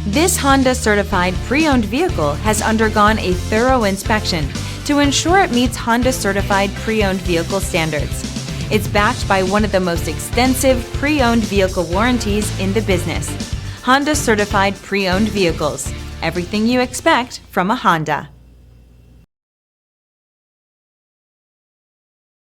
This Honda certified pre-owned vehicle has undergone a thorough inspection to ensure it meets Honda certified pre-owned vehicle standards. It's backed by one of the most extensive pre-owned vehicle warranties in the business. Honda certified pre-owned vehicles. Everything you expect from a Honda.